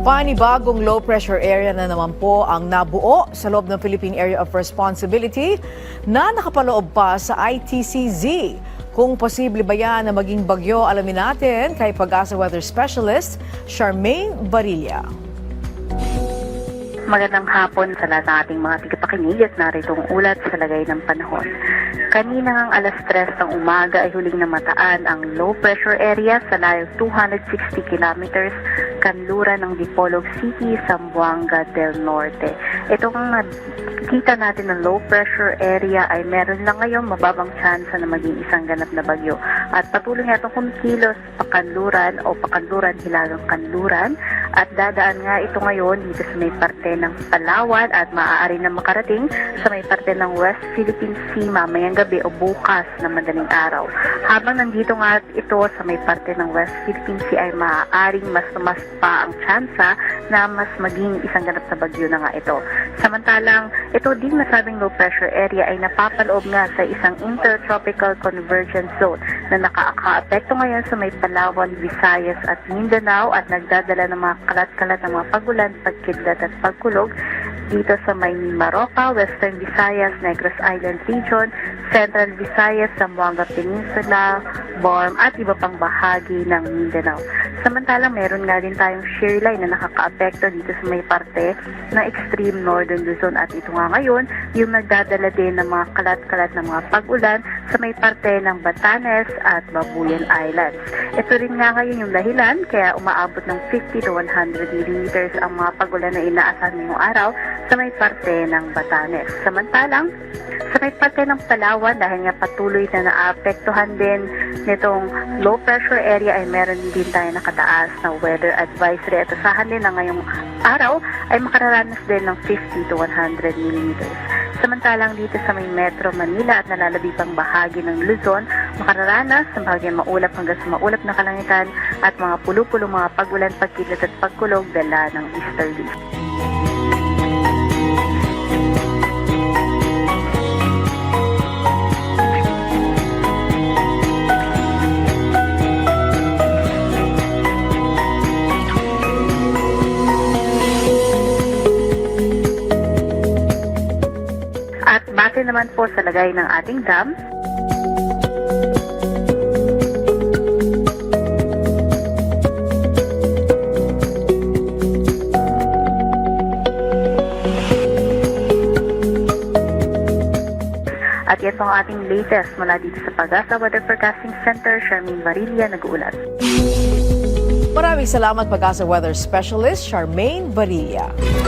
Panibagong low pressure area na naman po ang nabuo sa loob ng Philippine Area of Responsibility na nakapaloob pa sa ITCZ. Kung posible ba yan na maging bagyo, alamin natin kay Pag-asa Weather Specialist Charmaine Barilla. Magandang hapon sa lahat ng ating mga tigapakinig at narito ang ulat sa lagay ng panahon. Kaninang alas 3 ng umaga ay huling namataan ang low pressure area sa layong 260 kilometers kanluran ng Dipolog City, Zamboanga del Norte. Itong nakita natin ng low pressure area ay meron lang ngayon mababang tsansa na maging isang ganap na bagyo. At patuloy nga itong kumikilos pakanluran o pakanluran hilagang kanluran at dadaan nga ito ngayon dito sa may parte ng Palawan at maaari na makarating sa may parte ng West Philippine Sea mamayang gabi o bukas na madaling araw. Habang nandito nga ito sa may parte ng West Philippine Sea ay maaaring mas pa ang tsansa na mas maging isang ganap na bagyo na nga ito. Samantalang ito din nasabing low pressure area ay napapaloob nga sa isang intertropical convergence zone na nakaka-apekto ngayon sa may Palawan, Visayas at Mindanao at nagdadala ng mga kalat-kalat ng mga pagulan, pagkidlat at pagkulog dito sa may Mimaropa, Western Visayas, Negros Island Region, Central Visayas, Zamboanga Peninsula, Borm at iba pang bahagi ng Mindanao. Samantalang meron nga din tayong shear line na nakaka-apekto dito sa may parte ng extreme northern Luzon at ito nga ngayon yung nagdadala din ng mga kalat-kalat ng mga pag-ulan sa may parte ng Batanes at Babuyan Islands. Ito rin nga ngayon yung dahilan kaya umaabot ng 50 to 100 millimeters ang mga pag-ulan na inaasahan ngayong araw sa may parte ng Batanes. Samantalang sa may parte ng Palawan dahil nga patuloy na naapektuhan din nitong low pressure area ay meron din tayo nakataas na weather advisory at asahan din na ngayong araw ay makararanas din ng 50 to 100 millimeters. Samantalang dito sa may Metro Manila at nalalabibang bahagi ng Luzon, makararanas ng bahagyang maulap hanggang sa maulap na kalangitan at mga pulo-pulo mga pag-ulan, pagkidlat at pagkulog dala ng easterly. At base naman po sa lagay ng ating dam, at yan po ang ating latest mula dito sa Pag-asa Weather Forecasting Center, Charmaine Barilla nag-uulat. Maraming salamat Pag-asa Weather Specialist Charmaine Barilla.